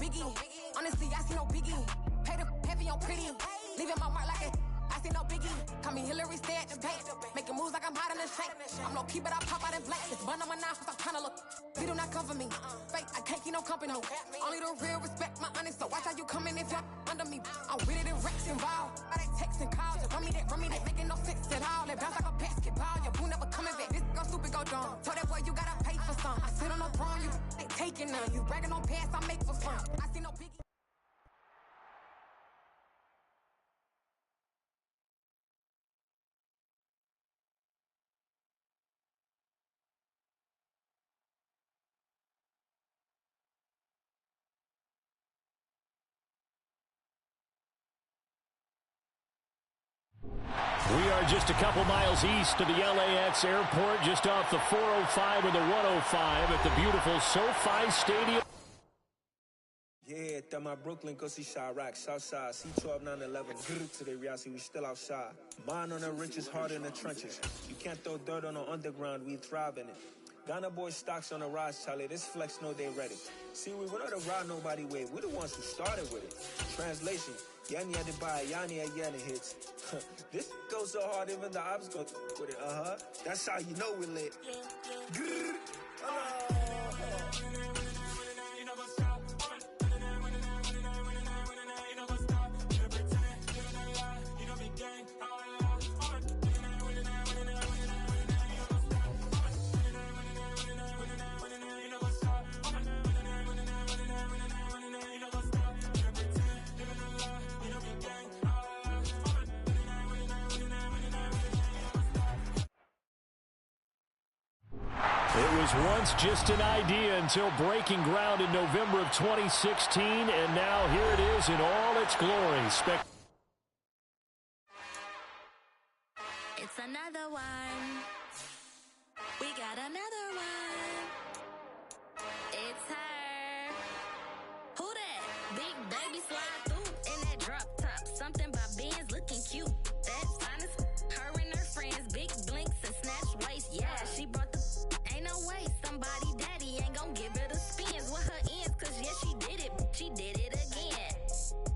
biggie. Honestly, I see no biggie. Pay the heavy on pretty. Leaving my mark like a I see no biggie. Call me Hillary, stay at the bank. Making moves like I'm hot in the shank. I'm low key, but I pop out in blank. It's bun on my knife, I'm trying to look. They do not come for me. Fake, I can't keep no company. Only the real respect my honest. So watch how you coming if you're under me. I'm with it in Rex involved. I they text and calls. Run me that, making no sense at all. They bounce like a basketball. Your boo never coming back. This go stupid, go dumb. Told that boy you gotta pay for some. I sit on no throne, you ain't taking none. You bragging on past, I make for fun. I see no biggie. We are just a couple miles east of the LAX airport, just off the 405 and the 105 at the beautiful SoFi Stadium. Yeah, that my Brooklyn, go see Chirac, Southside, C12, 911, today reality, we still outside. Mine on the riches, heart in the trenches. You can't throw dirt on the underground, we thrive in it. Ghana boys stocks on the rise, Charlie, this flex know they ready. See, we not to ride nobody way, we the ones who started with it. Translation, Yanni had to buy Yanni at Yanni hits. This goes so hard, even the ops go with it, That's how you know we lit. It was once just an idea until breaking ground in November of 2016, and now here it is in all its glory. It's another one. We got another one. It's her. Who that? Big baby slide through in that drop top. Something by Benz looking cute. That's honest. Her and her friends, big blinks and snatch waist. Yeah, she brought the. Ain't no way somebody daddy ain't gon' give her the spins with her ends. Cause yeah, she did it. She did it again.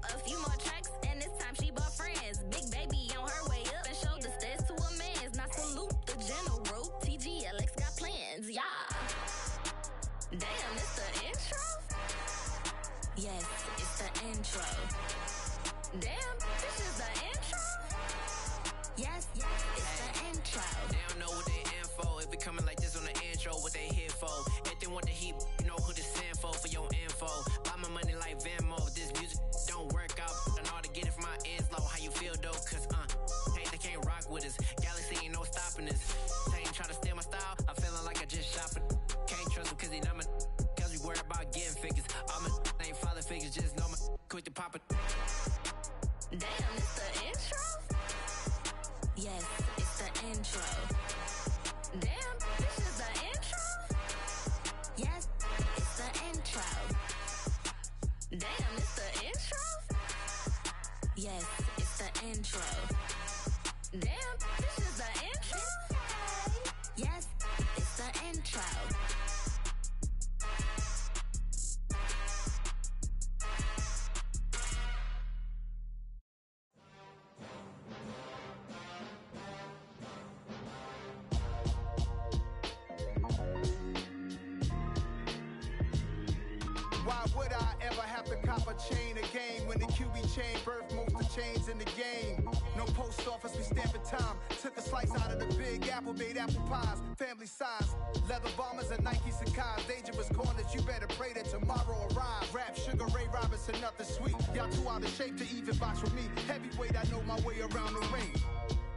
A few more tracks and this time she bought friends. Big baby on her way up and showed the stairs to a man's. Now salute the general. TGLX got plans, yeah. Damn, it's the intro? Yes, it's the intro. Damn, this is the intro? Yes, it's the intro. They don't know what they in for. If it coming like this on the intro, what they here for? If they want the heat, you know who to send for your info. Buy my money like Venmo. If this music don't work out, I know how to get it from my ends low. How you feel though? Cause hey, they can't rock with us. Galaxy ain't no stopping us. They ain't try to steal my style. I'm feeling like I just shot for. Can't trust them cause they not my. Cause we worried about getting figures. All my ain't father figures, just know my quick to pop it. Damn, it's the intro? Yes, it's the intro. Damn, this is the intro? Yes, it's the intro. Damn, it's the intro? Yes, it's the intro. Damn, this is the intro? Yes, it's the intro. Why would I ever have to cop a chain again when the QB chain birthed most of chains in the game? No post office, we stamping time. Took a slice out of the big apple, made apple pies, family size. Leather bombers and Nike Sacai's. Dangerous corners, you better pray that tomorrow arrives. Rap, Sugar Ray Robinson, nothing sweet. Y'all too out of shape to even box with me. Heavyweight, I know my way around the ring.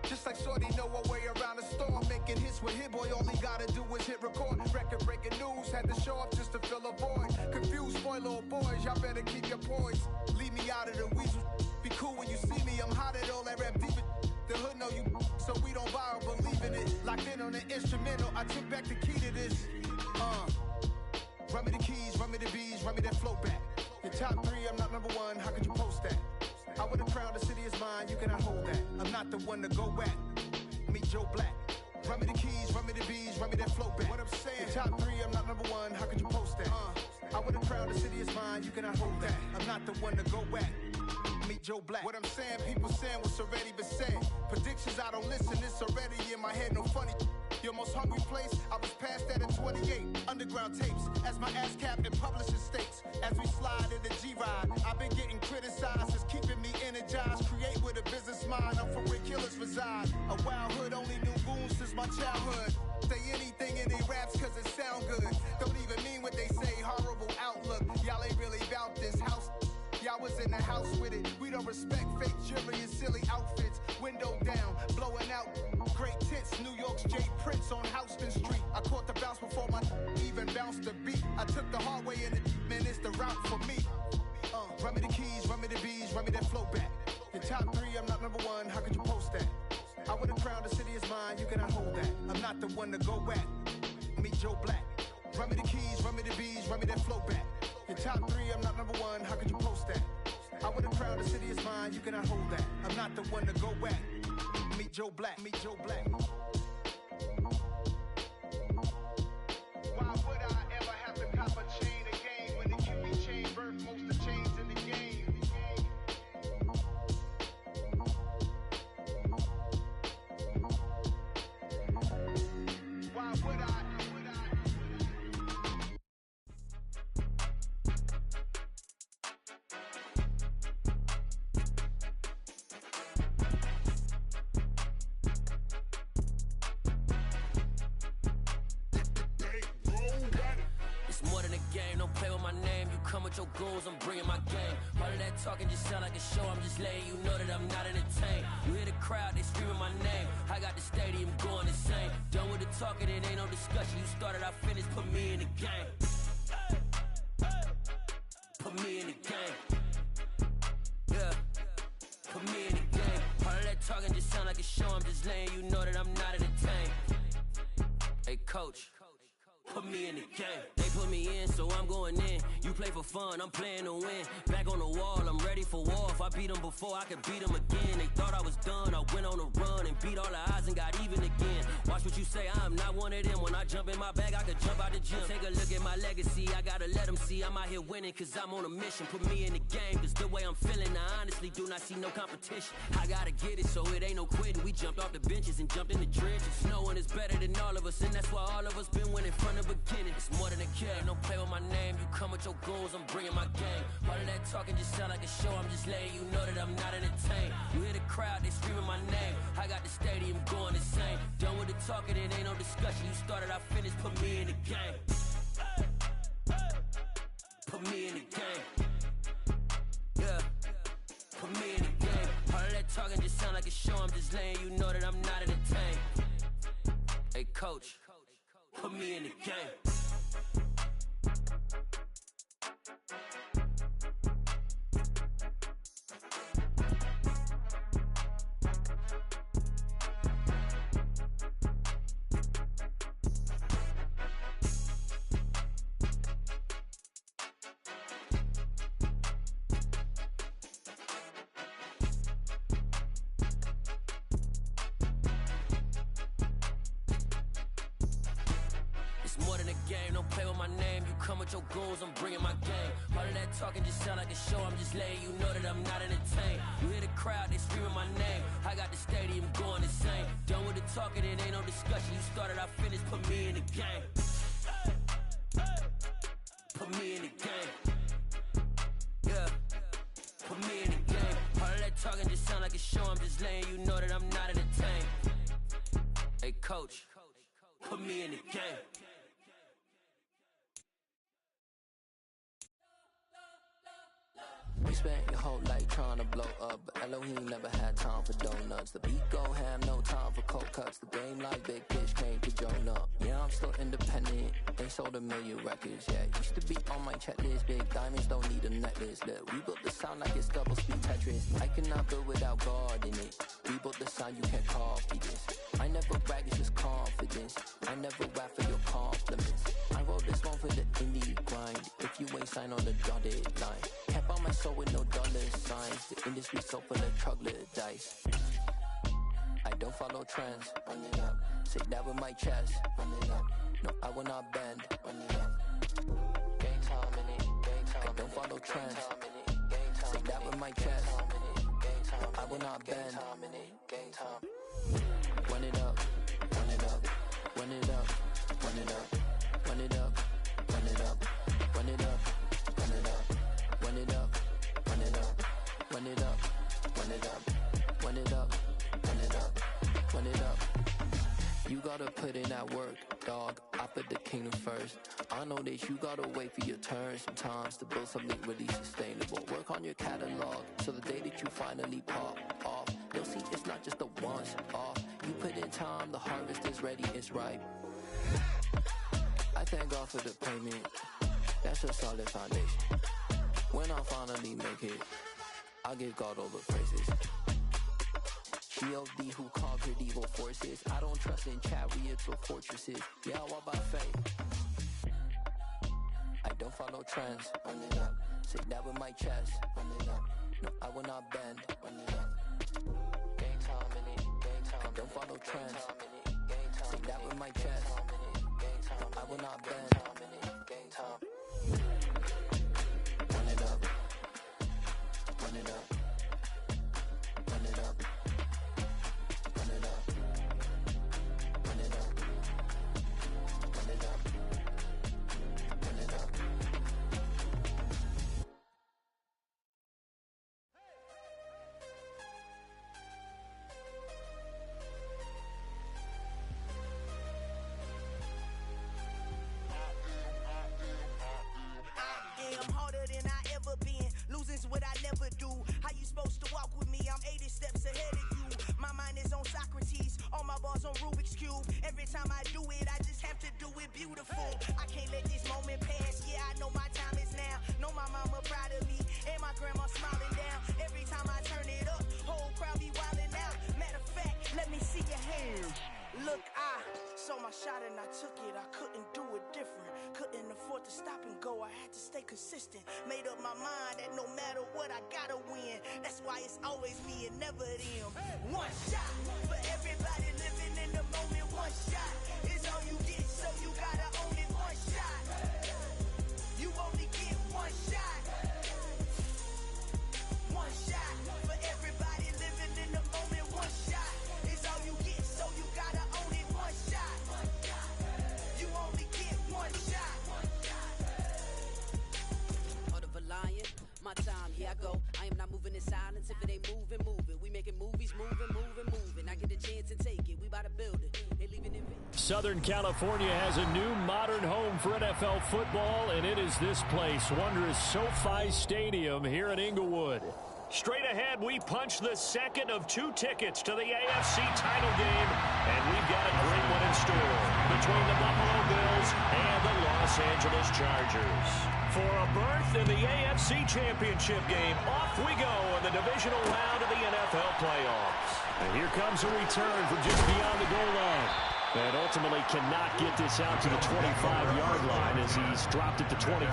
Just like Shorty know her way around the storm. Making hits with Hit Boy, all he gotta do is hit record. Record breaking news, had to show up just to fill a void. Confused, spoiled little boys, y'all better keep your poise. Leave me out of the weasel. Be cool when you see me, I'm hot at all that rap deep. The hood know you, so we don't buy or believe in it. Locked in on the instrumental, I took back the key to this. Run me the keys, run me the bees, run me that flow back. Your top three, I'm not number one, how could you post that? I would have crowned the city is mine, you cannot hold that. I'm not the one to go back. Meet Joe Black. Run me the keys, run me the bees, run me that flow back. What I'm saying, top 3, I'm not number 1, how could you post that? I would have crowned the city is mine, you cannot hold that. I'm not the one to go at. Meet Joe Black. What I'm saying, people saying what's already been said. Predictions, I don't listen, it's already in my head, no funny. Your most hungry place, I was past that at 28. Underground tapes, as my ass cap in publishing states. As we slide in the G-Ride, I've been getting criticized, it's keeping me energized. Create with a business mind, I'm from where killers reside. A wild hood, only knew goons since my childhood. Say anything in they raps cause it sound good. Don't even mean what they say, horrible outlook. Y'all ain't really about this house. Y'all was in the house with it. We don't respect fake jewelry and silly outfits. Window down, blowing out. Great tits, New York's J. Prince on Houston Street. I caught the bounce before my even bounced the beat. I took the hard way in it, man, it's the route for me. Run me the keys, run me the bees, run me that flow back. Your top 3, I'm not number 1, how could you post that? I would have crowned the city is mine, you cannot hold that. I'm not the one to go at. Meet Joe Black. Run me the keys, run me the bees, run me that flow back. Your top 3, I'm not number 1, how could you post that? I would have crowned the city is mine, you cannot hold that. I'm not the one to go at. Meet Joe Black, meet Joe Black. Why would I ever have to cop a chain again when the QB chain birthed most of the chains in the game? Why would I? Your goals, I'm bringing my game. All of that talking just sound like a show. I'm just letting you know that I'm not entertained. You hear the crowd, they screaming my name. I got the stadium going insane. Done with the talking, it ain't no discussion. You started, I finished, put me in the game. Put me in the game. Yeah, put me in the game. All of that talking just sound like a show. I'm just letting you know that I'm not entertained. Hey coach, put me in the game. They put me in, so I'm going in. You play for fun, I'm playing to win. Back on the wall, I'm ready for war. If I beat them before, I could beat them again. They thought I was done, I went on a run and beat all the odds and got even again. Watch what you say, I'm not one of them. When I jump in my bag, I could jump out the gym. Take a look at my legacy, I gotta let them see I'm out here winning, cause I'm on a mission. Put me in the game, cause the way I'm feeling, I honestly do not see no competition. I gotta get it, so it ain't no quitting. We jumped off the benches and jumped in the trenches. No one is better than all of us, and that's why all of us been winning from the beginning. It's more than a kid, don't play with my name. You come with your goals, I'm bringing my game. All of that talking just sound like a show. I'm just letting you know that I'm not entertained. You hear the crowd, they screaming my name. I got the stadium going insane. Done with the talking, it ain't no discussion. You started, I finished, put me in the game. Put me in the game. Yeah, put me in the game. All of that talking just sound like a show. I'm just letting you know that I'm not entertained. Hey coach, put me in the game. Your goals, I'm bringing my game. All of that talking just sound like a show. I'm just letting you know that I'm not entertained. You hear the crowd, they screaming my name. I got the stadium going insane. Done with the talking, it ain't no discussion. You started, I finished, put me in the game. Put me in the game. Yeah, put me in the game. All of that talking just sound like a show. I'm just letting you know that I'm not entertained. Hey coach, put me in the game. You spent your whole life trying to blow up, but Elohim never had time for donuts. The beat go ham, no time for cold cuts. The game like big bitch came to join up. Yeah, I'm still independent. They sold 1 million records. Yeah, used to be on my checklist. Big diamonds don't need a necklace. Look, we built the sound like it's double speed Tetris. I cannot build without God in it. We built the sound, you can't copy this. I never brag, it's just confidence. I never rap for your compliments. I wrote this one for the indie grind. If you ain't signed on the dotted line, can't buy my soul with no dollar signs. The industry so full of troglodytes. I don't follow trends. Run it up. Say that with my chest. Run it up. No, I will not bend. Run it up. Game time in it. Game time. I don't follow trends. Say that with my chest. No, I will not bend. Game time. Run it up. Run it up. Run it up. Run it up. Run it up. Run it up. Run it up. Run it up. Run it up. Run it up. Run it up. Run it up. Run it up. Run it up. Run it up. You gotta put in that work, dog. I put the kingdom first. I know that you gotta wait for your turn sometimes to build something really sustainable. Work on your catalog so the day that you finally pop off, you'll see it's not just a once off. You put in time, the harvest is ready, it's ripe. I thank God for the payment. That's a solid foundation. When I finally make it, I give God all the praises. G.O.D. who conquered evil forces. I don't trust in chariots or fortresses. Yeah, I walk by faith. I don't follow trends. Run it up. Say that with my chest. Run it up. No, I will not bend. Run it up. Game time in it. Game time. I don't follow trends. Say that with my chest. No, I will not bend. Game time. Run it up. Run it up. Run it up. Run it up. Run it up. Run it up. Run it up. I'm harder than I ever been. Losing's what I never do. How you supposed to walk with me? I'm 80 steps ahead of you. My mind is on Socrates. All my bars on Rubik's Cube. Every time I do it, I just have to do it beautiful. I can't let this moment pass. Yeah, I know my time is now. Know my mama proud of me. And my grandma smiling down. Every time I turn it up, whole crowd be wilding out. Matter of fact, let me see your hands. Look, I saw my shot and I took it. I couldn't do it different. Couldn't afford to stop and go. I had to stay consistent. Made up my mind that no matter what, I gotta win. That's why it's always me and never them. One shot for everybody living in the moment. One shot is all you get, so you gotta own it. One shot. You only get one shot. One shot for everybody living in the moment. One shot is all you get, so you gotta own it. One shot. You only get one shot. Heart of a lion, my time, here I go. I am not moving in silence. If it ain't moving, moving. We making movies, moving. I get the chance to take it. We about to build it. They leaving it. Southern California has a new modern home for NFL football, and it is this place, wondrous SoFi Stadium here in Inglewood. Straight ahead, we punch the second of 2 tickets to the AFC title game, and we've got a great one in store between the Buffalo Bills and the Los Angeles Chargers. For a berth in the AFC Championship game, off we go in the divisional round of the NFL playoffs. And here comes a return from just beyond the goal line. And ultimately cannot get this out to the 25-yard line as he's dropped it to 23.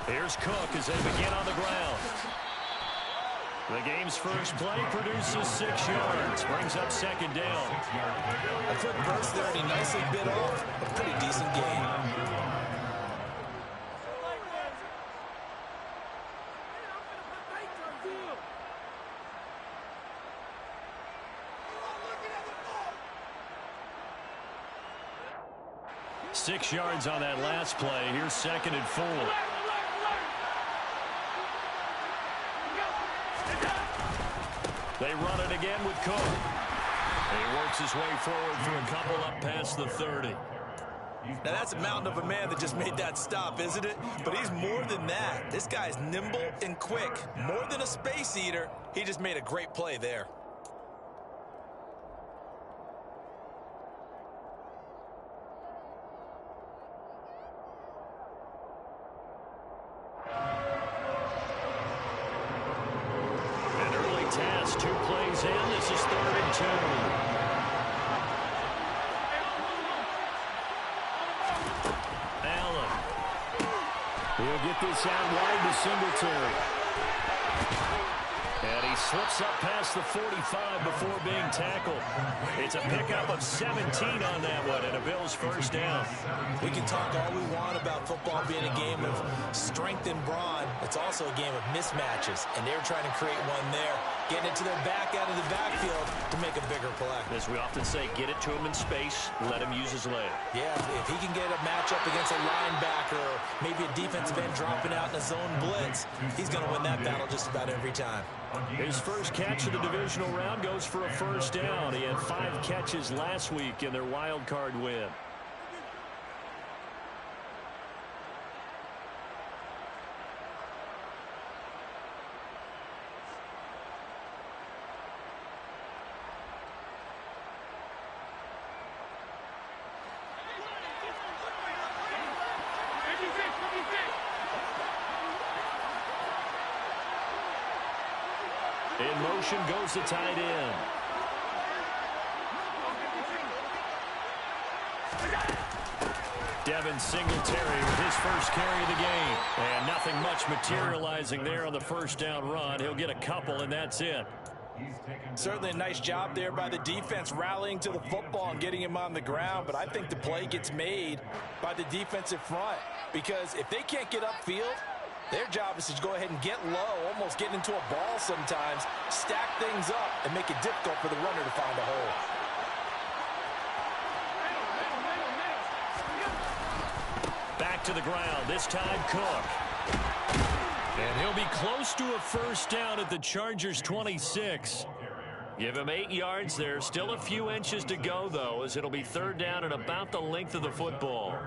Here's Cook as they begin on the ground. The game's first play produces 6 yards, brings up second down. A quick burst there, and he nicely bit off a pretty decent game. Six yards on that last play. Here's 2nd and 4. They run it again with Cook. And he works his way forward for a couple up past the 30. Now that's a mountain of a man that just made that stop, isn't it? But he's more than that. This guy's nimble and quick. More than a space eater, he just made a great play there. goes in. This is 3rd and 2. Allen. He'll get this out wide to Singletary. And he slips up past the 45 before being tackled. It's a pickup of 17 on that one, and a Bills first down. We can talk all we want about football being a game of strength and brawn. It's also a game of mismatches, and they're trying to create one there, getting it to their back out of the backfield to make a bigger play. As we often say, get it to him in space, let him use his leg. Yeah, if he can get a matchup against a linebacker or maybe a defensive end dropping out in a zone blitz, he's going to win that battle just about every time. His first catch of the divisional round goes for a first down. He had 5 catches last week in their wild card win. In motion goes the tight end. Devin Singletary with his first carry of the game. And nothing much materializing there on the first down run. He'll get a couple, and that's it. Certainly a nice job there by the defense rallying to the football and getting him on the ground. But I think the play gets made by the defensive front. Because if they can't get upfield, their job is to go ahead and get low, almost get into a ball sometimes, stack things up, and make it difficult for the runner to find a hole. Back to the ground, this time Cook. And he'll be close to a first down at the Chargers' 26. Give him 8 yards there. Still a few inches to go, though, as it'll be 3rd down and about the length of the football.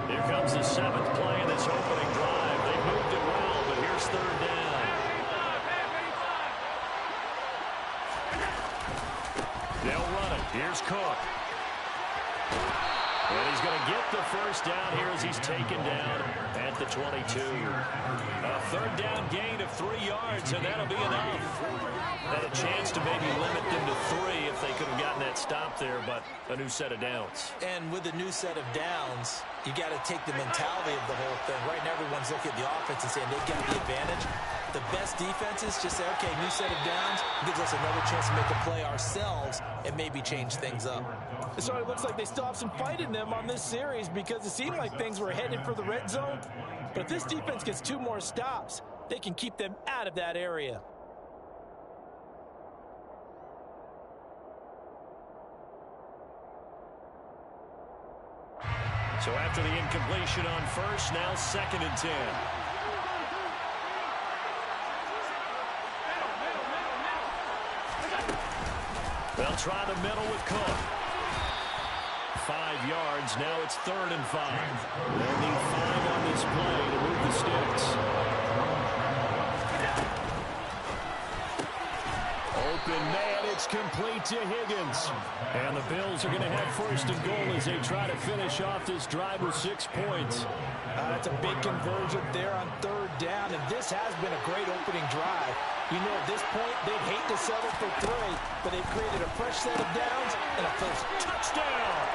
Here comes the 7th play in this opening drive. They moved it well, but here's 3rd down. They'll run it. Here's Cook. And he's going to get the first down here as he's taken down at the 22. A 3rd down gain of 3 yards, and that'll be enough. Had a chance to maybe limit them to 3 if they could have gotten that stop there, but a new set of downs. And with a new set of downs, you got to take the mentality of the whole thing. Right now, everyone's looking at the offense and saying they've got the advantage. The best defenses just say, okay, new set of downs, gives us another chance to make a play ourselves and maybe change things up. So it looks like they still have some fight in them on this series because it seemed like things were headed for the red zone. But if this defense gets 2 more stops, they can keep them out of that area. So after the incompletion on first, now 2nd and 10. They'll try the middle with Cook. 5 yards. Now it's 3rd and 5. They'll need 5 on this play to move the sticks. Open man, it's complete to Higgins. And the Bills are going to have 1st and goal as they try to finish off this drive with 6 points. That's a big conversion there on 3rd down, and this has been a great opening drive. You know, at this point, they'd hate to settle for 3, but they've created a fresh set of downs and a first touchdown.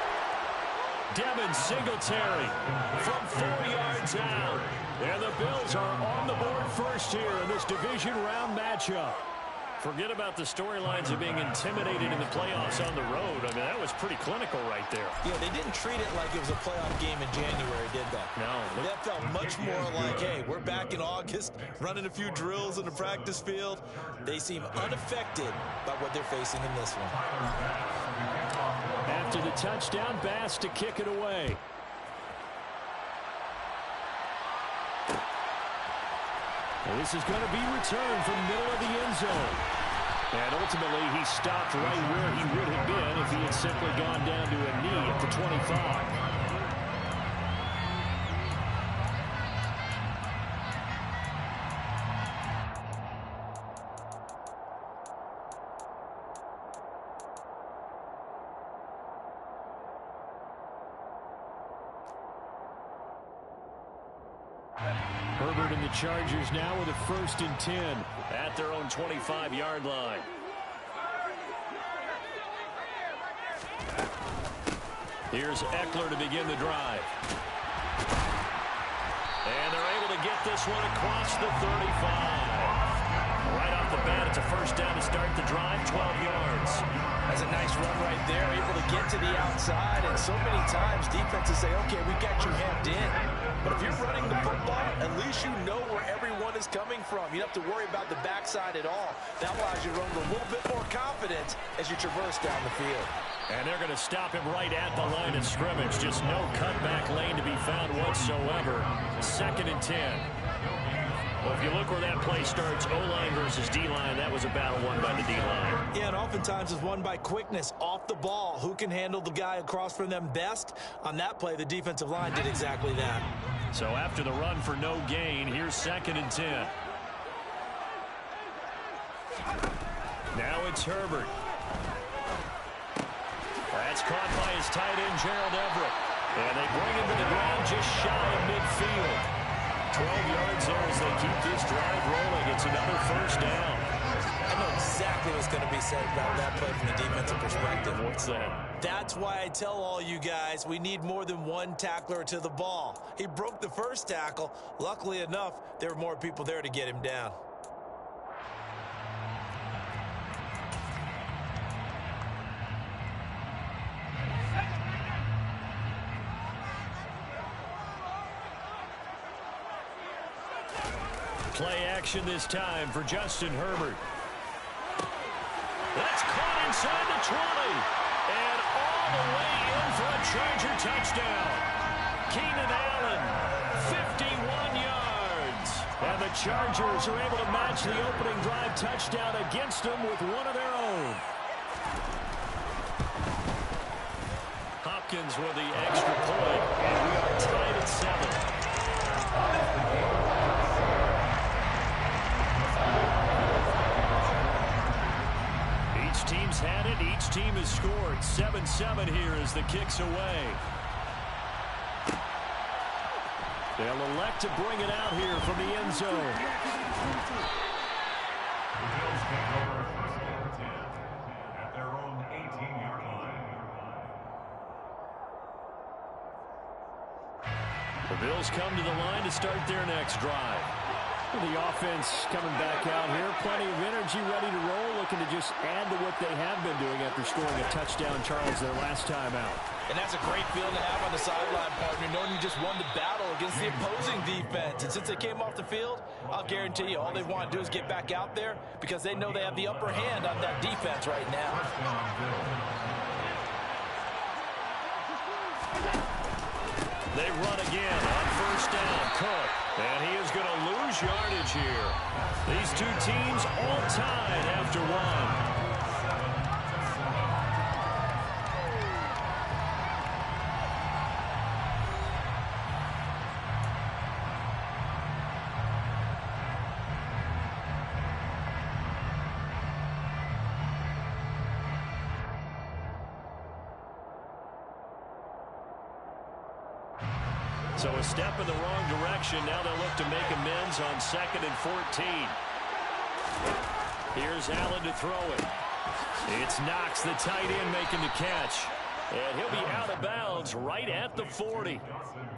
Devin Singletary from 4 yards out. And the Bills are on the board first here in this division round matchup. Forget about the storylines of being intimidated in the playoffs on the road. I mean, that was pretty clinical right there. Yeah, they didn't treat it like it was a playoff game in January, did they? No. That felt much more like, hey, we're back in August, running a few drills in the practice field. They seem unaffected by what they're facing in this one. After the touchdown, Bass to kick it away. And this is going to be returned from the middle of the end zone. And ultimately, he stopped right where he would have been if he had simply gone down to a knee at the 25. Herbert in the Chargers now with a 1st and 10 at their own 25-yard line. Here's Eckler to begin the drive. And they're able to get this one across the 35. Right off the bat, it's a 1st down to start the drive, 12 yards. That's a nice run right there, able to get to the outside. And so many times defenses say, okay, we got you hemmed in. But if you're running the football, at least you know where everyone is coming from. You don't have to worry about the backside at all. That allows you to run with a little bit more confidence as you traverse down the field. And they're going to stop him right at the line of scrimmage. Just no cutback lane to be found whatsoever. 2nd and 10. Well, if you look where that play starts, O-line versus D-line, that was a battle won by the D-line. Yeah, and oftentimes it's won by quickness off the ball. Who can handle the guy across from them best? On that play, the defensive line did exactly that. So after the run for no gain, here's 2nd and 10. Now it's Herbert. That's caught by his tight end, Gerald Everett. And they bring him to the ground just shy of midfield. 12 yards there as they keep this drive rolling. It's another 1st down. I know exactly what's going to be said about that play from the defensive perspective. What's that? That's why I tell all you guys we need more than one tackler to the ball. He broke the 1st tackle. Luckily enough, there were more people there to get him down. Play action this time for Justin Herbert. That's caught inside the 20. And all the way in for a Charger touchdown. Keenan Allen, 51 yards. And the Chargers are able to match the opening drive touchdown against them with one of their own. Hopkins with the extra point. And we are tied at 7. Each team's had it. Each team has scored. 7-7 here as the kick's away. They'll elect to bring it out here from the end zone. The Bills take over 1st and 10 at their own 18-yard line. The Bills come to the line to start their next drive. The offense coming back out here. Plenty of energy, ready to roll, looking to just add to what they have been doing after scoring a touchdown, Charles, their last time out. And that's a great feeling to have on the sideline, partner, knowing you just won the battle against the opposing defense. And since they came off the field, I'll guarantee you all they want to do is get back out there because they know they have the upper hand on that defense right now. They run again on 1st down. Cook. And he is going to lose yardage here. These two teams all tied after one. So a step in the wrong direction. Now they'll look to make amends on 2nd and 14. Here's Allen to throw it. It's Knox, the tight end, making the catch. And he'll be out of bounds right at the 40.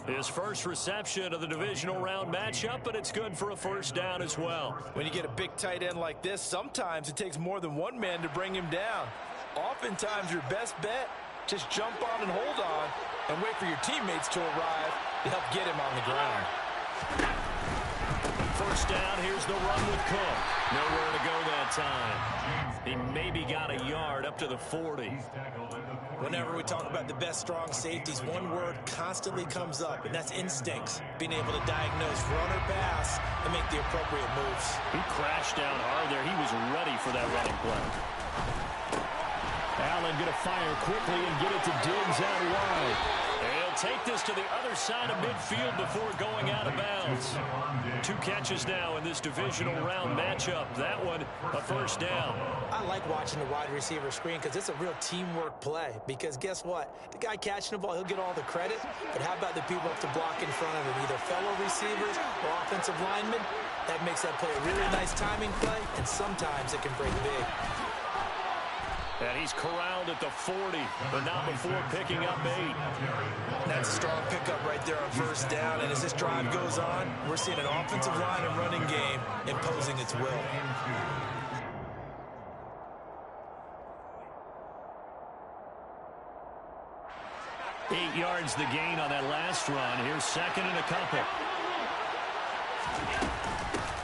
His first reception of the divisional round matchup, but it's good for a 1st down as well. When you get a big tight end like this, sometimes it takes more than one man to bring him down. Oftentimes your best bet, just jump on and hold on and wait for your teammates to arrive to help get him on the ground. 1st down, here's the run with Cook. Nowhere to go that time. He maybe got a yard up to the 40. Whenever we talk about the best strong safeties, one word constantly comes up, and that's instincts. Being able to diagnose run or pass and make the appropriate moves. He crashed down hard there. He was ready for that running play. Allen going to fire quickly and get it to Diggs out wide. He'll take this to the other side of midfield before going out of bounds. 2 catches now in this divisional round matchup. That one, a first down. I like watching the wide receiver screen because it's a real teamwork play. Because guess what? The guy catching the ball, he'll get all the credit. But how about the people up to block in front of him, either fellow receivers or offensive linemen? That makes that play a really nice timing play, and sometimes it can break big. And he's corralled at the 40, but not before picking up 8. That's a strong pickup right there on first down. And as this drive goes on, we're seeing an offensive line and running game imposing its will. Eight yards the gain on that last run. Here's second and a couple.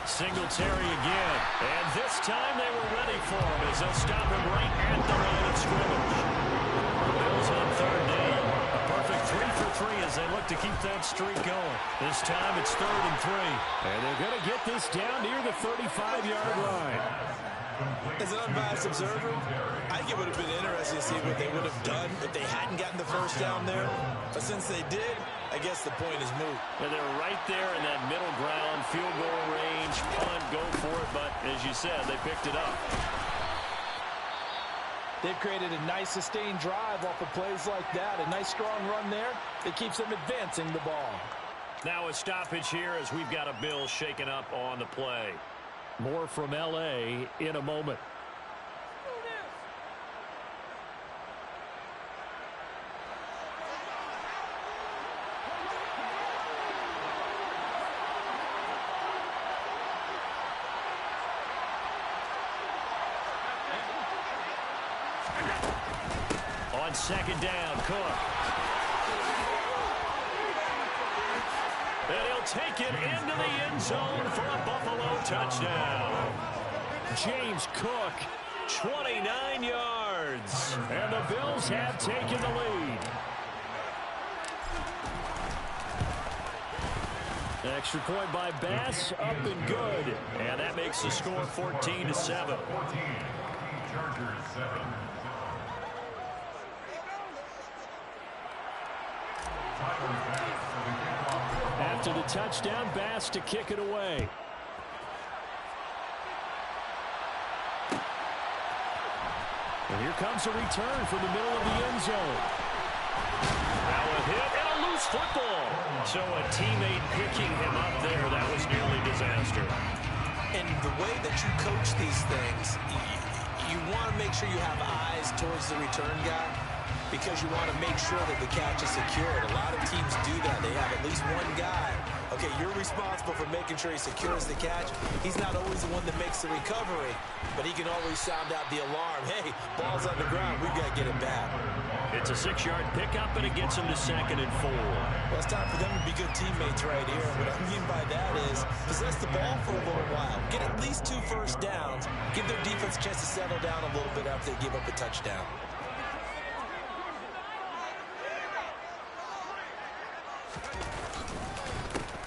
Singletary again. And this time they were ready for him as they'll stop him right at the line of scrimmage. Bills on third down. A perfect 3 for 3 as they look to keep that streak going. This time it's 3rd and 3. And they're going to get this down near the 35-yard line. As an unbiased observer, I think it would have been interesting to see what they would have done if they hadn't gotten the first down there. But since they did, I guess the point is moot. And they're right there in that middle ground, field goal range, punt, go for it. But as you said, they picked it up. They've created a nice sustained drive off of plays like that. A nice strong run there that keeps them advancing the ball. Now a stoppage here as we've got a Bill shaken up on the play. More from L.A. in a moment. On second down, Cook. And he'll take it into the end zone for a Buffalo touchdown. James Cook, 29 yards. And the Bills have taken the lead. Extra point by Bass, up and good. And that makes the score 14-7. 14, Chargers 7. After the touchdown, Bass to kick it away. And here comes a return from the middle of the end zone. Now a hit and a loose football. So a teammate picking him up there, that was nearly disaster. And the way that you coach these things, you want to make sure you have eyes towards the return guy, because you want to make sure that the catch is secured. A lot of teams do that. They have at least one guy. Okay, you're responsible for making sure he secures the catch. He's not always the one that makes the recovery, but he can always sound out the alarm. Hey, ball's on the ground. We've got to get it back. It's a 6-yard pickup, and it gets him to 2nd and 4. Well, it's time for them to be good teammates right here. What I mean by that is possess the ball for a little while. Get at least 2 first downs. Give their defense a chance to settle down a little bit after they give up a touchdown.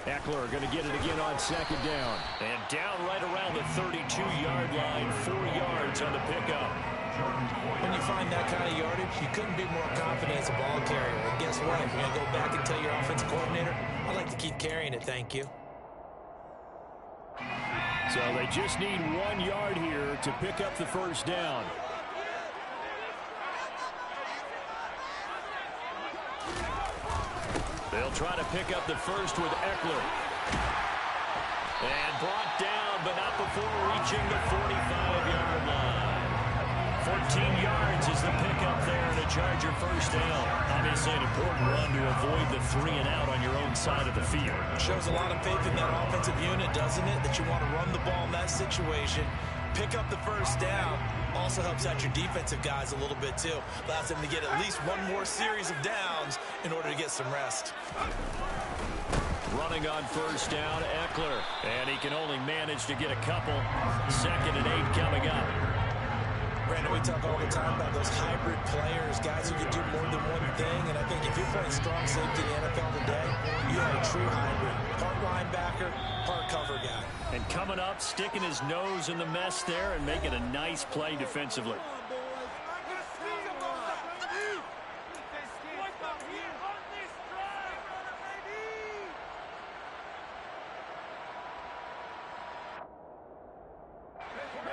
Eckler going to get it again on 2nd down. And down right around the 32-yard line, 4 yards on the pickup. When you find that kind of yardage, you couldn't be more confident as a ball carrier. And guess what? If you're going to go back and tell your offensive coordinator, I'd like to keep carrying it, thank you. So they just need 1 yard here to pick up the first down. They'll try to pick up the first with Eckler. And brought down, but not before reaching the 45-yard line. 14 yards is the pickup there and a Charger first down. Obviously an important run to avoid the 3 and out on your own side of the field. Shows a lot of faith in that offensive unit, doesn't it? That you want to run the ball in that situation. Pick up the first down. Also helps out your defensive guys a little bit too. Allows them to get at least one more series of downs in order to get some rest. Running on first down, Eckler. And he can only manage to get a couple. 2nd and 8 coming up. Brandon, we talk all the time about those hybrid players, guys who can do more than one thing. And I think if you're playing strong safety in the NFL today, you have a true hybrid. Part linebacker, part cover guy. And coming up, sticking his nose in the mess there and making a nice play defensively.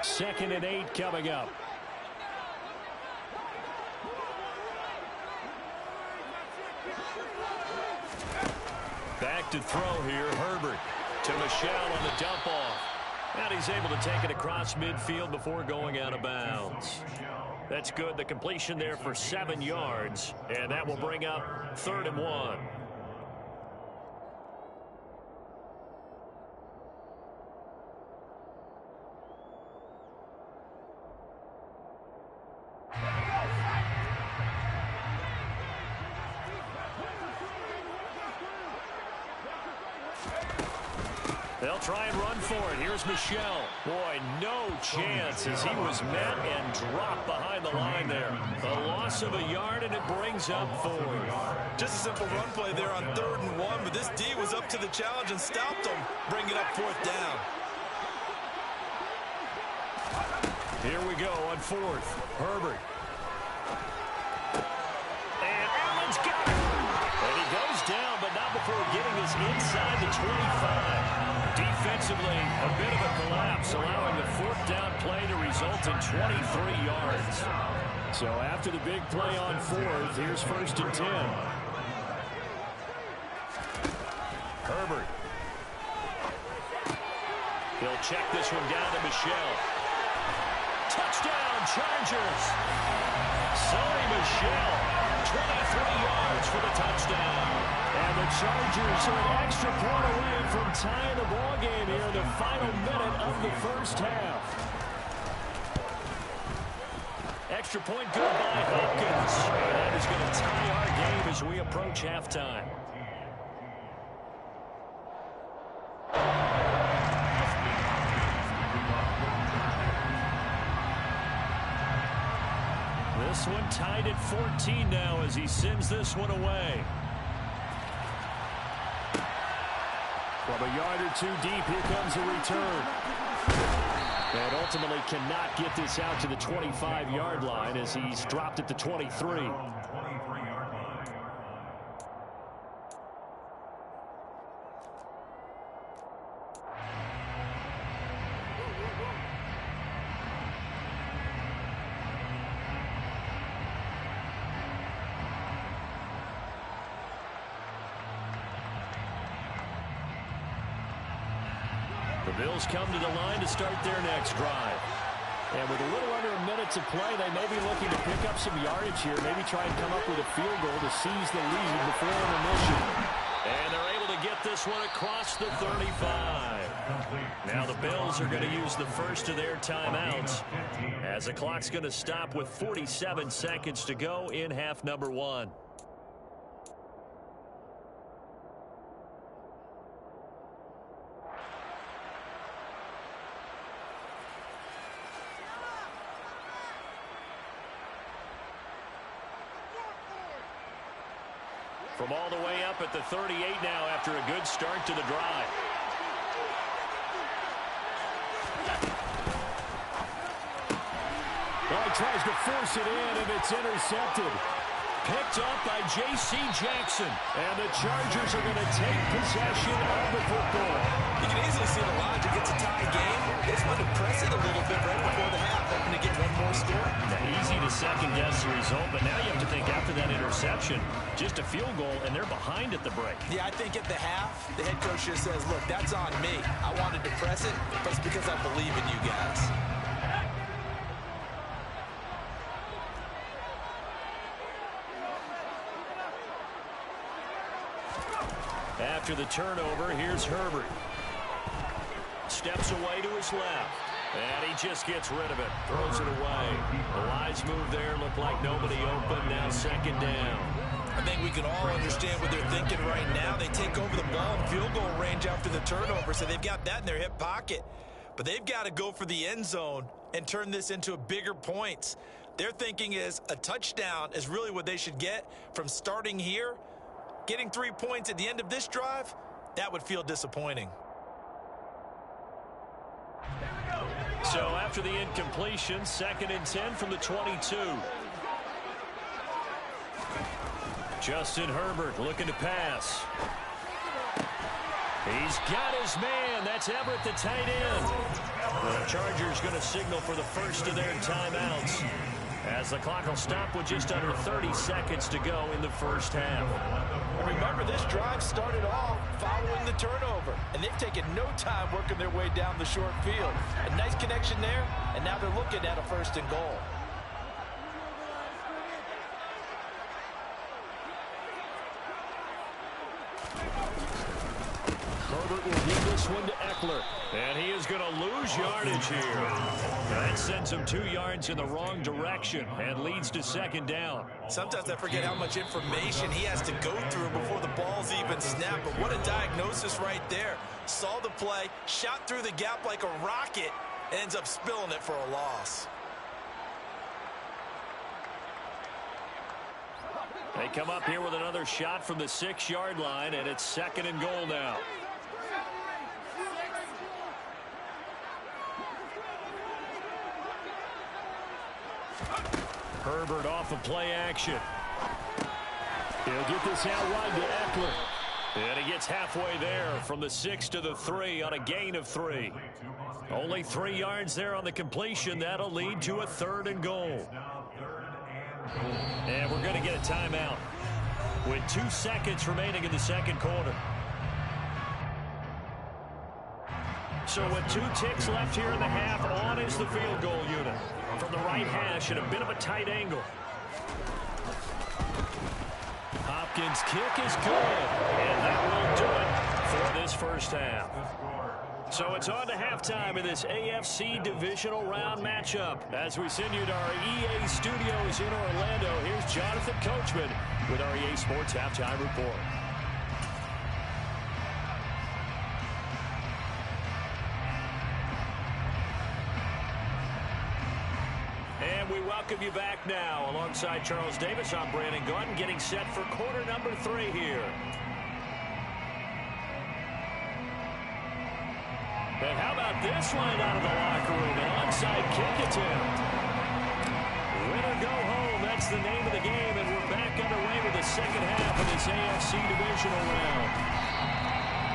2nd and 8 coming up. Back to throw here, Herbert to Michel on the dump off. And he's able to take it across midfield before going out of bounds. That's good. The completion there for 7 yards. And that will bring up 3rd and 1. They'll try and run for it. Here's Michel. Boy, no chance as he was met and dropped behind the line there. A loss of a yard, and it brings up 4th. Just a simple run play there on 3rd and 1, but this D was up to the challenge and stopped him. Bring it up 4th down. Here we go on 4th. Herbert. And Allen's got it. And he goes down, but not before getting us inside the 25. Defensively, a bit of a collapse, allowing the 4th down play to result in 23 yards. So after the big play on 4th, here's 1st and 10. Herbert. He'll check this one down to Michel. Touchdown, Chargers. Sonny Michel, 23 yards for the touchdown. And the Chargers are an extra point away from tying the ball game here in the final minute of the first half. Extra point good by Hopkins. And that is going to tie our game as we approach halftime. This one tied at 14 now as he sends this one away. From a yard or 2 deep, here comes a return. And ultimately cannot get this out to the 25-yard line as he's dropped at the 23. The Bills come to the line to start their next drive. And with a little under a minute to play, they may be looking to pick up some yardage here, maybe try and come up with a field goal to seize the lead before intermission. And they're able to get this one across the 35. Now the Bills are going to use the first of their timeouts as the clock's going to stop with 47 seconds to go in half number 1. From all the way up at the 38 now after a good start to the drive. Well, he tries to force it in, and it's intercepted. Picked up by J.C. Jackson. And the Chargers are going to take possession of the football. You can easily see the logic. It's a tie game. They just wanted to press it a little bit right before the half, hoping to get one more score. Easy to second-guess the result, but now you have to think after that interception, just a field goal, and they're behind at the break. Yeah, I think at the half, the head coach just says, look, that's on me. I wanted to press it, but it's because I believe in you guys. After the turnover, here's Herbert. Steps away to his left. And he just gets rid of it. Throws it away. A wise move there. Looked like nobody open. Now 2nd down. I think we can all understand what they're thinking right now. They take over the ball in field goal range after the turnover, so they've got that in their hip pocket. But they've got to go for the end zone and turn this into a bigger points. Their thinking is a touchdown is really what they should get from starting here. Getting 3 points at the end of this drive, that would feel disappointing. So after the incompletion, 2nd and 10 from the 22. Justin Herbert looking to pass. He's got his man. That's Everett, the tight end. The Chargers going to signal for the first of their timeouts, as the clock will stop with just under 30 seconds to go in the first half. And remember, this drive started off following the turnover, and they've taken no time working their way down the short field. A nice connection there, and now they're looking at a first and goal. Herbert will give this one to Eckler, and he is going to lose yardage here. That sends him 2 yards in the wrong direction and leads to second down. Sometimes I forget how much information he has to go through before the ball's even snapped, but what a diagnosis right there. Saw the play, shot through the gap like a rocket, and ends up spilling it for a loss. They come up here with another shot from the 6-yard line, and it's second and goal now. Herbert off of play action. He'll get this out wide to Eckler. And he gets halfway there from the 6 to the 3 on a gain of 3. Only 3 yards there on the completion. That'll lead to a third and goal. And we're going to get a timeout with 2 seconds remaining in the second quarter. So with 2 ticks left here in the half, on is the field goal unit from the right hash at a bit of a tight angle. Hopkins' kick is good, and that will do it for this first half. So it's on to halftime in this AFC divisional round matchup. As we send you to our EA studios in Orlando, here's Jonathan Coachman with our EA Sports Halftime Report. And we welcome you back now. Alongside Charles Davis, I'm Brandon Gunn, getting set for quarter number 3 here. And how about this line out of the locker room? An onside kick attempt. Win or go home, that's the name of the game, and we're back underway with the second half of this AFC divisional round.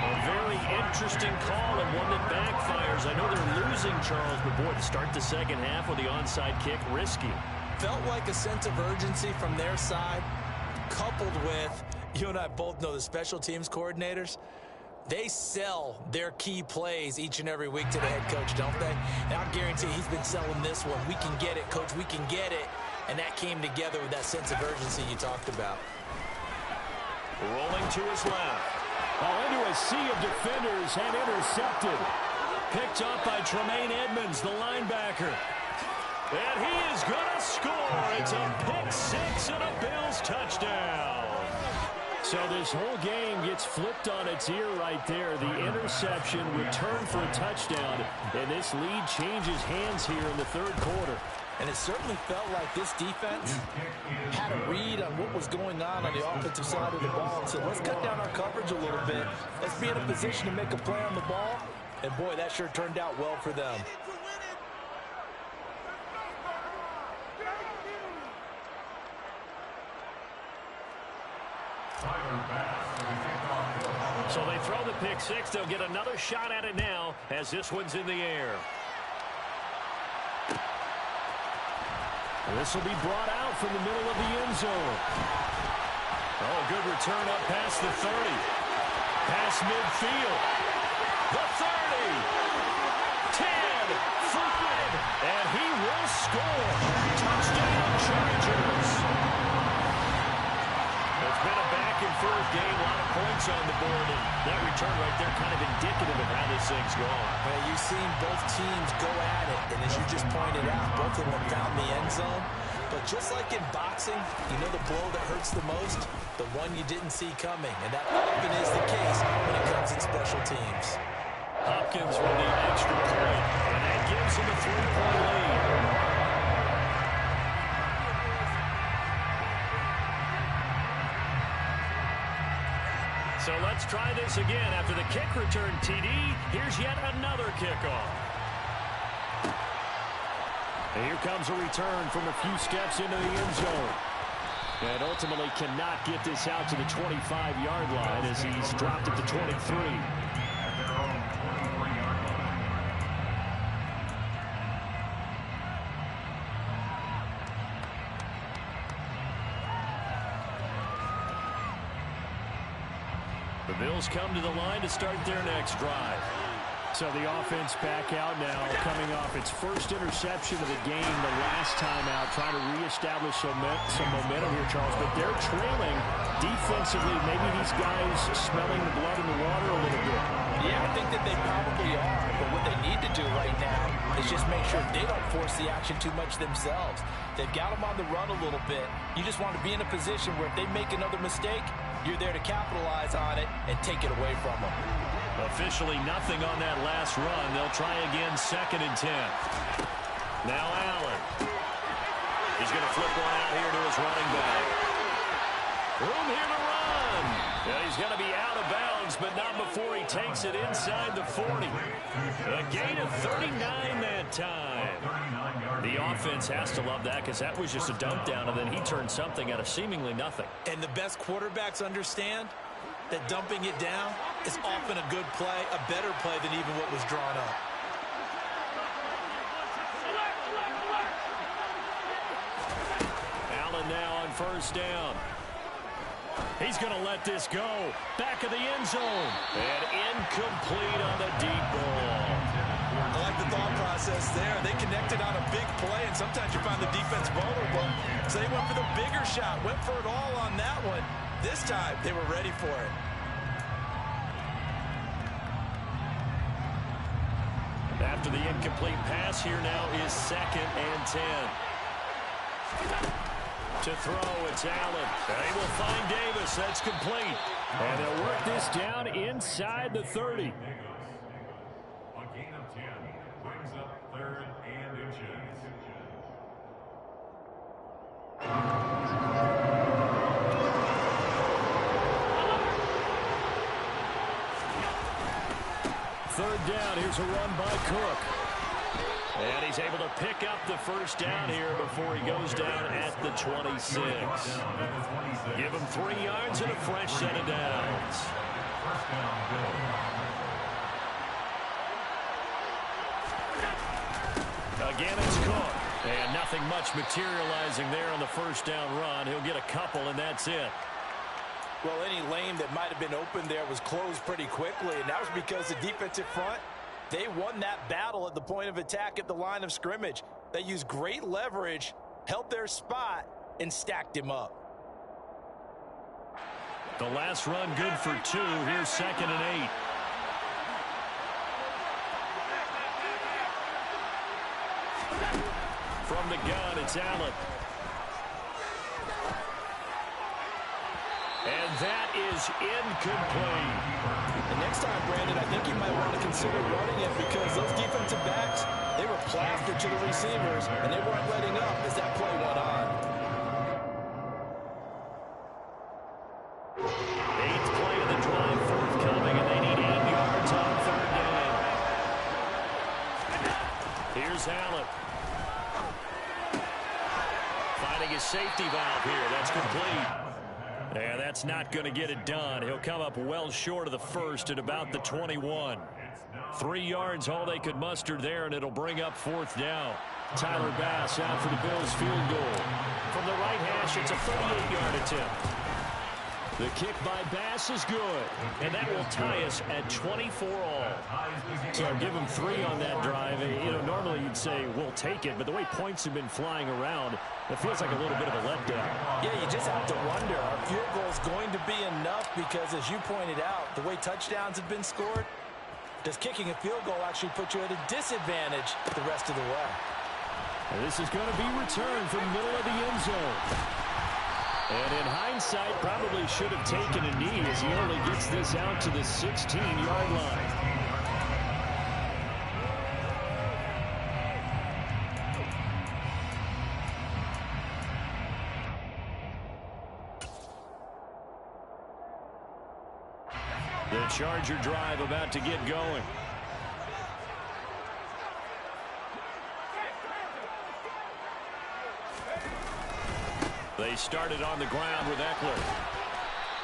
A very interesting call and one that backfires. I know they're losing, Charles, but boy, to start the second half with the onside kick, risky. Felt like a sense of urgency from their side, coupled with, you and I both know the special teams coordinators, they sell their key plays each and every week to the head coach, don't they? And I guarantee he's been selling this one. We can get it, coach, we can get it. And that came together with that sense of urgency you talked about. Rolling to his left. Into a sea of defenders and intercepted. Picked up by Tremaine Edmonds, the linebacker. And he is going to score. It's a pick 6 and a Bills touchdown. So this whole game gets flipped on its ear right there. The interception, return for a touchdown, and this lead changes hands here in the third quarter. And it certainly felt like this defense had a read on what was going on the offensive side of the ball and said, let's cut down our coverage a little bit. Let's be in a position to make a play on the ball. And, boy, that sure turned out well for them. So they throw the pick 6. They'll get another shot at it now as this one's in the air. This will be brought out from the middle of the end zone. Oh, good return up past the 30. Past midfield. The 30. 10. 5. And he will score. Touchdown, Chargers. It's been a back-and-forth game. A lot of points on the board. And that return right there kind of indicative of how this thing's going. Well, you've seen both teams go at it. And as you just pointed out, both of them found the end zone. But just like in boxing, you know the blow that hurts the most? The one you didn't see coming. And that often is the case when it comes in special teams. Hopkins with the extra point. And that gives him a 3-point lead. So let's try this again. After the kick return TD, here's yet another kickoff. And here comes a return from a few steps into the end zone. And ultimately cannot get this out to the 25-yard line as he's dropped at the 23. The Bills come to the line to start their next drive. So the offense back out now, coming off its first interception of the game the last time out, trying to reestablish some momentum here, Charles. But they're trailing defensively. Maybe these guys smelling the blood in the water a little bit. Yeah, I think that they probably are. But what they need to do right now is just make sure they don't force the action too much themselves. They've got them on the run a little bit. You just want to be in a position where if they make another mistake, you're there to capitalize on it and take it away from them. Officially nothing on that last run. They'll try again, 2nd and 10. Now Allen. He's going to flip one out here to his running back. Room here to run. Yeah, he's going to be out of bounds, but not before he takes it inside the 40. A gain of 39 that time. The offense has to love that because that was just a dump down, and then he turned something out of seemingly nothing. And the best quarterbacks understand that dumping it down is often a good play, a better play than even what was drawn up. Allen now on 1st down. He's going to let this go. Back of the end zone. And incomplete on the deep ball. I like the thought process there. They connected on a big play, and sometimes you find the defense vulnerable. So they went for the bigger shot, went for it all on that one. This time, they were ready for it. After the incomplete pass, here now is 2nd and 10. To throw, it's Allen. They will find Davis. That's complete. And they'll work this down inside the 30. A gain of 10 brings up 3rd and inches. Third down. Here's a run by Cook. And he's able to pick up the 1st down here before he goes down at the 26. Give him 3 yards and a fresh set of downs. Again, it's Cook. And nothing much materializing there on the 1st down run. He'll get a couple, and that's it. Well, any lane that might have been open there was closed pretty quickly, and that was because the defensive front, they won that battle at the point of attack at the line of scrimmage. They used great leverage, held their spot, and stacked him up. The last run good for 2. Here's 2nd and 8. From the gun, it's Allen. And that is incomplete. And next time, Brandon, I think you might want to consider running it because those defensive backs, they were plastered to the receivers, and they weren't letting up as that play went on. 8th play of the drive forthcoming, and they need 8 yards on 3rd down. Here's Allen. Finding his safety valve here. That's complete. And that's not going to get it done. He'll come up well short of the 1st at about the 21. 3 yards all they could muster there, and it'll bring up 4th down. Tyler Bass out for the Bills field goal. From the right hash, it's a 38-yard attempt. The kick by Bass is good, and that will tie us at 24 all. So give him 3 on that drive. You know, normally you'd say, we'll take it, but the way points have been flying around, it feels like a little bit of a letdown. Yeah, you just have to wonder, are field goals going to be enough? Because as you pointed out, the way touchdowns have been scored, does kicking a field goal actually put you at a disadvantage the rest of the way? And this is going to be returned from the middle of the end zone. And in hindsight, probably should have taken a knee as he only gets this out to the 16-yard line. The Charger drive about to get going. They started on the ground with Eckler.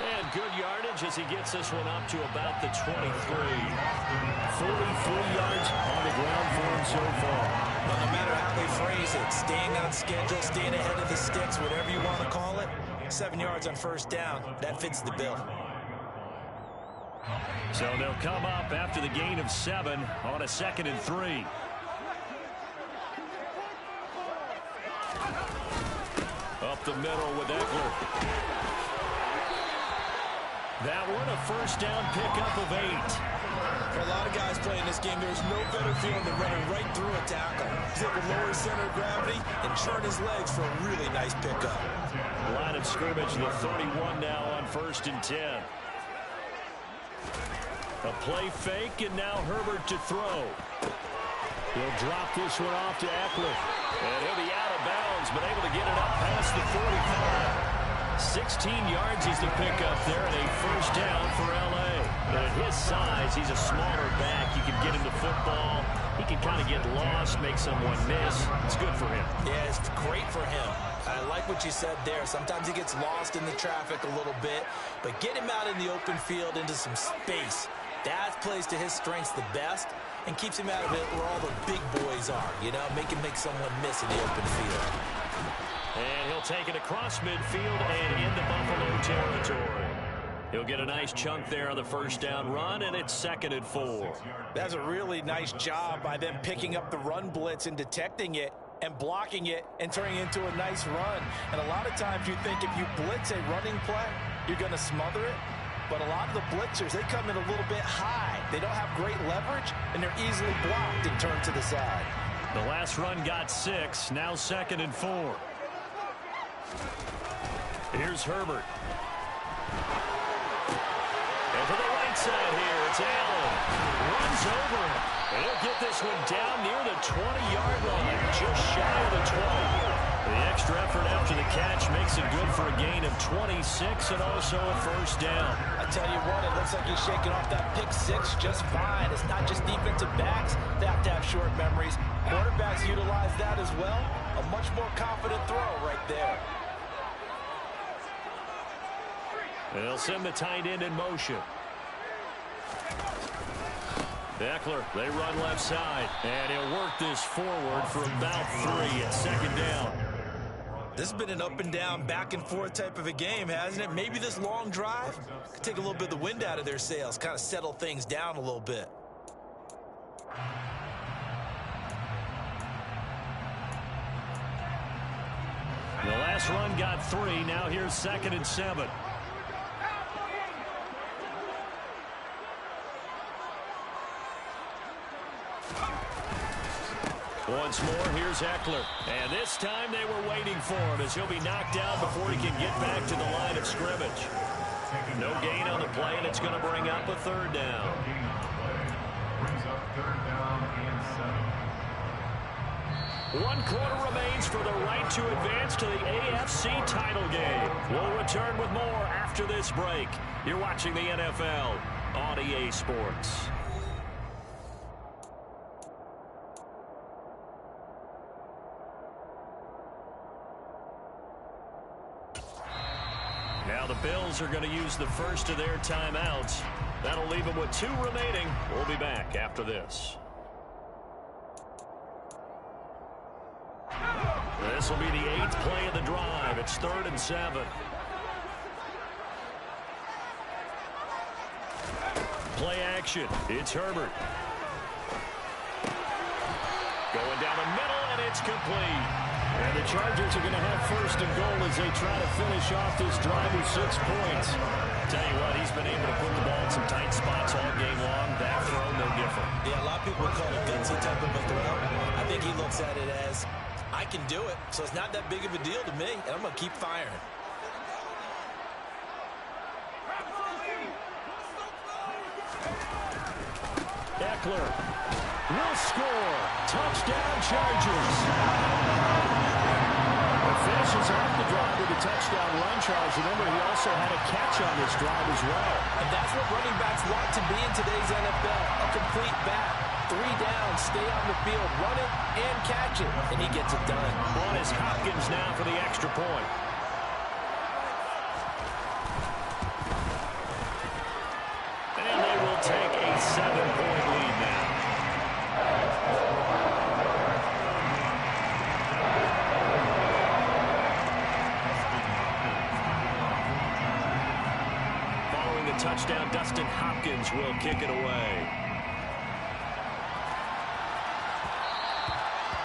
And good yardage as he gets this one up to about the 23. 43 yards on the ground for him so far. Well, no matter how they phrase it, staying on schedule, staying ahead of the sticks, whatever you want to call it, 7 yards on first down, that fits the bill. So they'll come up after the gain of 7 on a 2nd and 3. Up the middle with Eckler. That one a first down pickup of 8. For a lot of guys playing this game, there's no better feeling than running right through a tackle. He's able to lower his center of gravity and churn his legs for a really nice pickup. Line of scrimmage, the 31 now on 1st and 10. A play fake, and now Herbert to throw. He'll drop this one off to Eckler. And he'll be out of bounds, but able to get it up past the 45. 16 yards is the pickup there, and a first down for L.A. And at his size, he's a smaller back. You can get him the football. He can kind of get lost, make someone miss. It's good for him. Yeah, it's great for him. I like what you said there. Sometimes he gets lost in the traffic a little bit, but get him out in the open field into some space. That plays to his strengths the best and keeps him out of it where all the big boys are, you know, make someone miss in the open field. And he'll take it across midfield and into Buffalo territory. He'll get a nice chunk there on the first down run, and it's 2nd and 4. That's a really nice job by them picking up the run blitz and detecting it and blocking it and turning it into a nice run. And a lot of times you think if you blitz a running play, you're going to smother it. But a lot of the blitzers, they come in a little bit high. They don't have great leverage, and they're easily blocked and turned to the side. The last run got 6, now 2nd and 4. Here's Herbert. And to the right side here, it's Allen. Runs over him. And he'll get this one down near the 20-yard line, just shy of the 20. The extra effort after the catch makes it good for a gain of 26 and also a first down. I tell you what, it looks like he's shaking off that pick 6 just fine. It's not just defensive backs that have to have short memories. Quarterbacks utilize that as well. A much more confident throw right there. They'll send the tight end in motion. Eckler, they run left side, and he'll work this forward for about 3 at 2nd down. This has been an up and down, back and forth type of a game, hasn't it? Maybe this long drive could take a little bit of the wind out of their sails, kind of settle things down a little bit. The last run got 3. Now here's 2nd and 7. Once more, here's Eckler. And this time they were waiting for him as he'll be knocked down before he can get back to the line of scrimmage. No gain on the play, and it's going to bring up a 3rd down. Brings up 3rd down and 7. 1 quarter remains for the right to advance to the AFC title game. We'll return with more after this break. You're watching the NFL on EA Sports. Now the Bills are going to use the first of their timeouts. That'll leave them with 2 remaining. We'll be back after this. This will be the 8th play of the drive. It's 3rd and 7. Play action. It's Herbert. Going down the middle, and it's complete. And the Chargers are going to have 1st and goal as they try to finish off this drive with 6 points. Tell you what, he's been able to put the ball in some tight spots all game long. That throw, no different. Yeah, a lot of people call it Vinci type of a throw. I think he looks at it as, I can do it, so it's not that big of a deal to me, and I'm going to keep firing. Eckler will score. Touchdown, Chargers. Finishes off the drive with a touchdown run, Charles. Remember, he also had a catch on this drive as well. And that's what running backs want to be in today's NFL. A complete back. 3 down, stay on the field, run it, and catch it. And he gets it done. On is Hopkins now for the extra point. throwing touchdown. Dustin Hopkins will kick it away.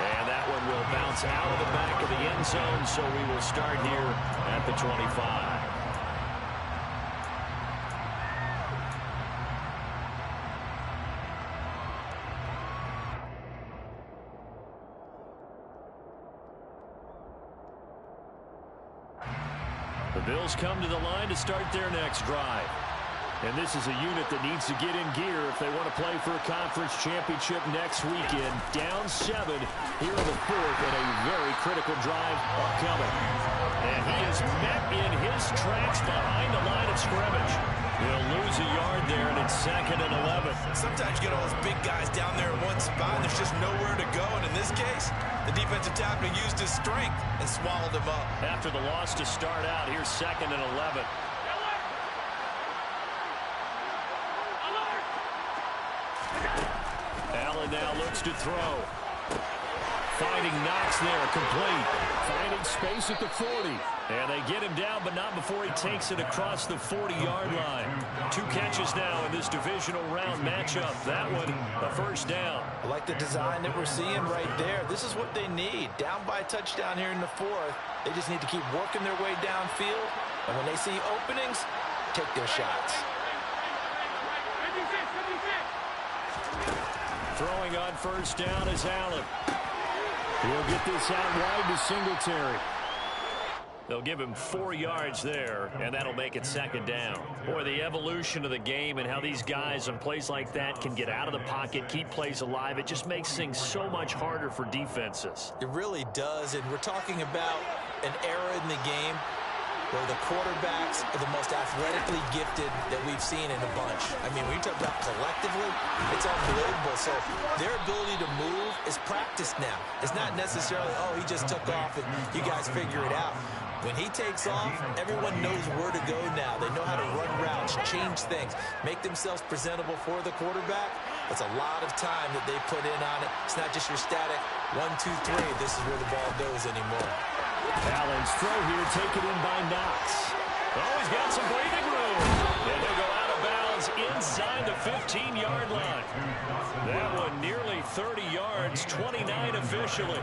And that one will bounce out of the back of the end zone, so we will start here at the 25. The Bills come to the line to start their next drive. And this is a unit that needs to get in gear if they want to play for a conference championship next weekend. Down 7 here in the fourth, and a very critical drive upcoming. And he is met in his tracks behind the line of scrimmage. He'll lose a yard there, and it's 2nd and 11. Sometimes you get all those big guys down there in one spot, and there's just nowhere to go. And in this case, the defensive tackle used his strength and swallowed him up. After the loss to start out, here's 2nd and 11. Allen now looks to throw. Finding Knox there, complete. Finding space at the 40. And they get him down, but not before he takes it across the 40-yard line. 2 catches now in this divisional round matchup. That one, a first down. I like the design that we're seeing right there. This is what they need. Down by a touchdown here in the fourth. They just need to keep working their way downfield. And when they see openings, take their shots. Throwing on first down is Allen. He'll get this out wide to Singletary. They'll give him 4 yards there, and that'll make it 2nd down. Boy, the evolution of the game and how these guys on plays like that can get out of the pocket, keep plays alive, it just makes things so much harder for defenses. It really does, and we're talking about an era in the game where the quarterbacks are the most athletically gifted that we've seen in a bunch. I mean, when you talk about collectively, it's unbelievable. So their ability to move is practiced now. It's not necessarily, oh, he just took off and you guys figure it out. When he takes off, everyone knows where to go now. They know how to run routes, change things, make themselves presentable for the quarterback. That's a lot of time that they put in on it. It's not just your static 1, 2, 3. This is where the ball goes anymore. Allen's throw here taken in by Knox. Oh, he's got some breathing room. And he'll go out of bounds inside the 15-yard line. That one nearly 30 yards, 29 officially.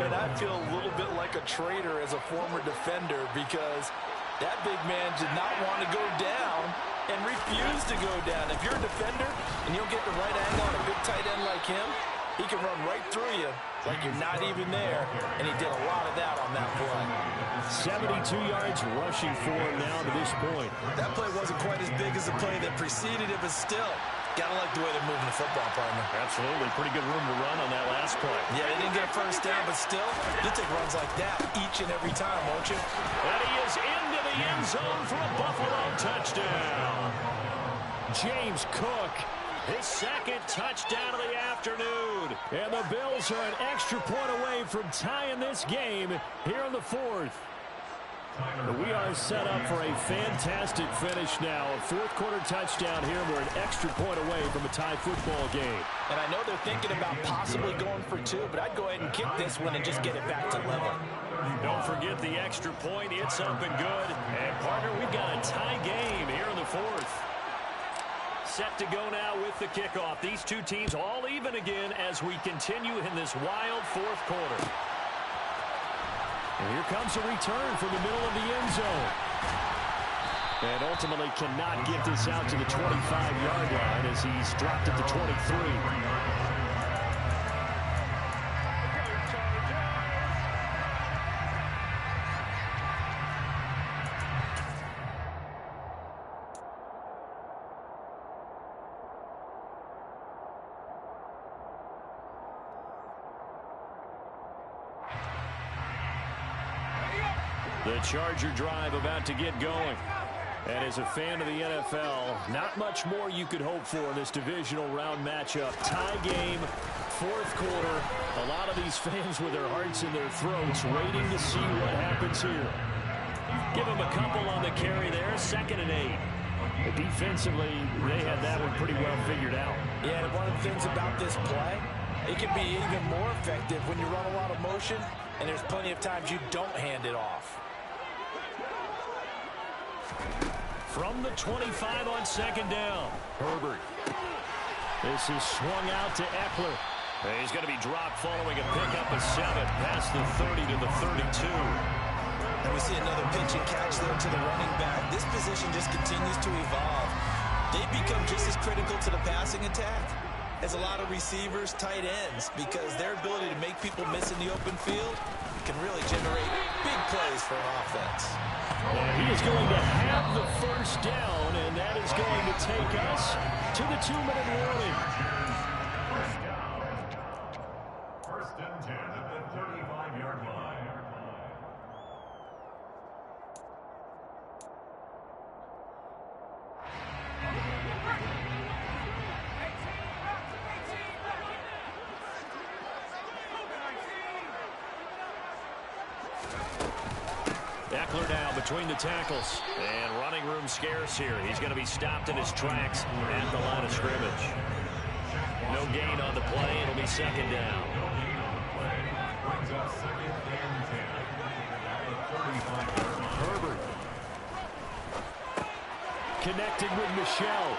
And I feel a little bit like a traitor as a former defender because that big man did not want to go down and refused to go down. If you're a defender and you don't get the right angle on a big tight end like him, he can run right through you like you're not even there, and he did a lot of that on that play. 72 yards rushing for him now to this point. That play wasn't quite as big as the play that preceded it, but still, gotta like the way they're moving the football, partner. Absolutely. Pretty good room to run on that last play. Yeah, they didn't get a first down, but still, you'll take runs like that each and every time, won't you? And he is into the end zone for a Buffalo touchdown. James Cook, his 2nd touchdown of the afternoon. And the Bills are an extra point away from tying this game here in the fourth. We are set up for a fantastic finish now. A 4th quarter touchdown here. We're an extra point away from a tie football game. And I know they're thinking about possibly going for 2, but I'd go ahead and kick this one and just get it back to level. Don't forget the extra point. It's up and good. And, partner, we've got a tie game here in the fourth. Set to go now with the kickoff. These two teams all even again as we continue in this wild 4th quarter. And here comes a return from the middle of the end zone. And ultimately cannot get this out to the 25-yard line as he's dropped at the 23. The Charger drive about to get going. And as a fan of the NFL, not much more you could hope for in this divisional round matchup. Tie game, 4th quarter. A lot of these fans with their hearts in their throats waiting to see what happens here. Give them a couple on the carry there, 2nd and 8. But defensively, they had that one pretty well figured out. Yeah, and one of the things about this play, it can be even more effective when you run a lot of motion, and there's plenty of times you don't hand it off. from the 25 on second down. Herbert. This is swung out to Eckler. He's going to be dropped following a pickup of 7 past the 30 to the 32. And we see another pitch and catch there to the running back. This position just continues to evolve. They become just as critical to the passing attack as a lot of receivers, tight ends, because their ability to make people miss in the open field can really generate big plays for an offense. And he is going to have the first down, and that is going to take us to the 2-minute warning. First and 10 at the 35-yard line. Eckler now between the tackles. And running room scarce here. He's going to be stopped in his tracks at the line of scrimmage. No gain on the play. It'll be second down. Herbert. Connecting with Michelle.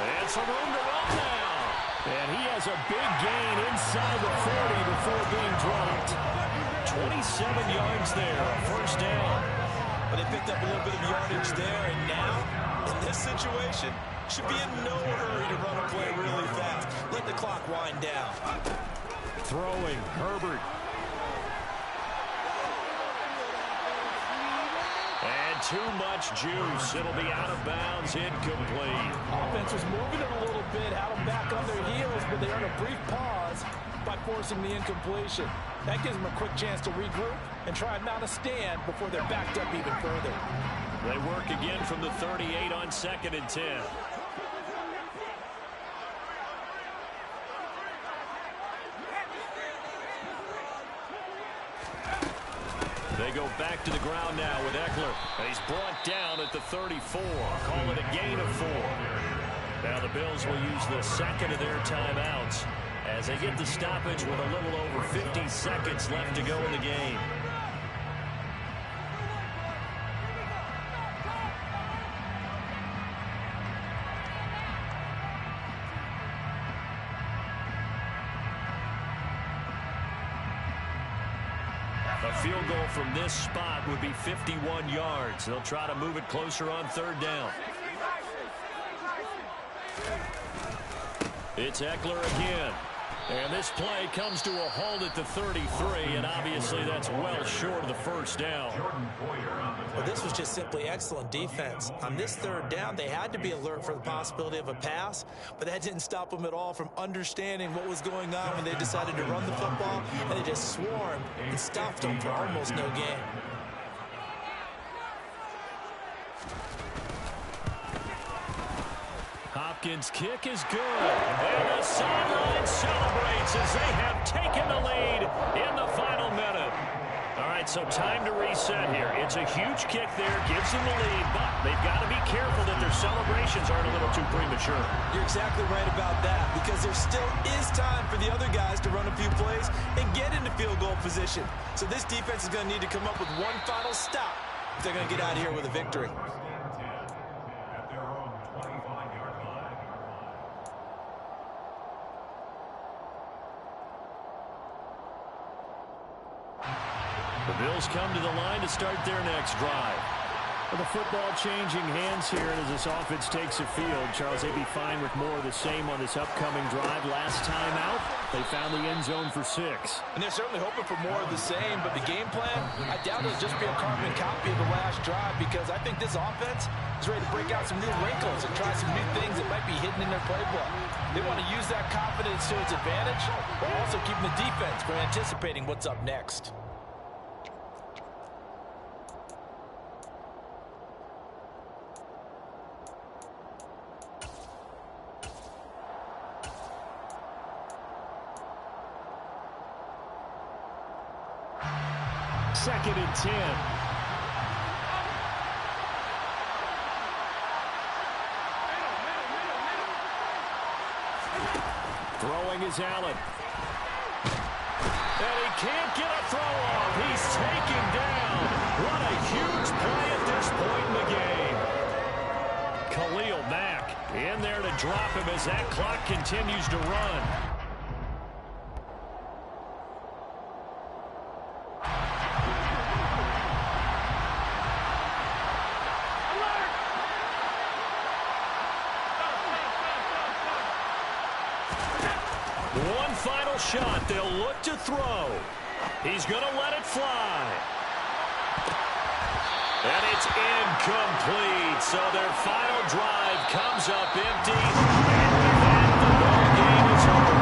And some room to run now. And he has a big gain inside the 40 before being dropped. 27 yards there, first down. But they picked up a little bit of yardage there, and now, in this situation, should be in no hurry to run a play really fast. Let the clock wind down. Throwing, Herbert. And too much juice. It'll be out of bounds, incomplete. Offense was moving it a little bit, had them back on their heels, but they earned a brief pause by forcing the incompletion. That gives them a quick chance to regroup and try and mount a stand before they're backed up even further. They work again from the 38 on second and 10. They go back to the ground now with Eckler. And he's brought down at the 34. Call it a gain of 4. Now the Bills will use the second of their timeouts as they get the stoppage with a little over 50 seconds left to go in the game. A field goal from this spot would be 51 yards. They'll try to move it closer on third down. It's Eckler again. And this play comes to a halt at the 33, and obviously that's well short of the first down. Well, this was just simply excellent defense. On this third down, they had to be alert for the possibility of a pass, but that didn't stop them at all from understanding what was going on when they decided to run the football, and they just swarmed and stuffed them for almost no gain. Hopkins' kick is good. And the sideline celebrates as they have taken the lead in the final minute. All right, so time to reset here. It's a huge kick there, gives them the lead, but they've got to be careful that their celebrations aren't a little too premature. You're exactly right about that, because there still is time for the other guys to run a few plays and get into field goal position. So this defense is going to need to come up with one final stop if they're going to get out of here with a victory. The Bills come to the line to start their next drive. Well, the football changing hands here as this offense takes the field. Charles, they'd be fine with more of the same on this upcoming drive. Last time out, they found the end zone for 6. And they're certainly hoping for more of the same, but the game plan, I doubt it'll just be a carbon copy of the last drive, because I think this offense is ready to break out some new wrinkles and try some new things that might be hidden in their playbook. They want to use that confidence to its advantage, while also keeping the defense from anticipating what's up next. Second and 10. Throwing is Allen. And he can't get a throw off. He's taken down. What a huge play at this point in the game. drop him as that clock continues to run. One final shot. They'll look to throw. He's going to let it fly. And it's incomplete. So their final drive comes up empty. And the ball game is over.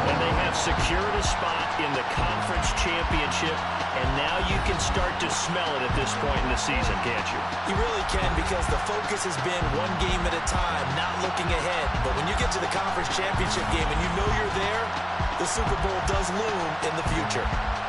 And they have secured a spot in the conference championship. And now you can start to smell it at this point in the season, can't you? You really can, because the focus has been one game at a time, not looking ahead. But when you get to the conference championship game and you know you're there, the Super Bowl does loom in the future.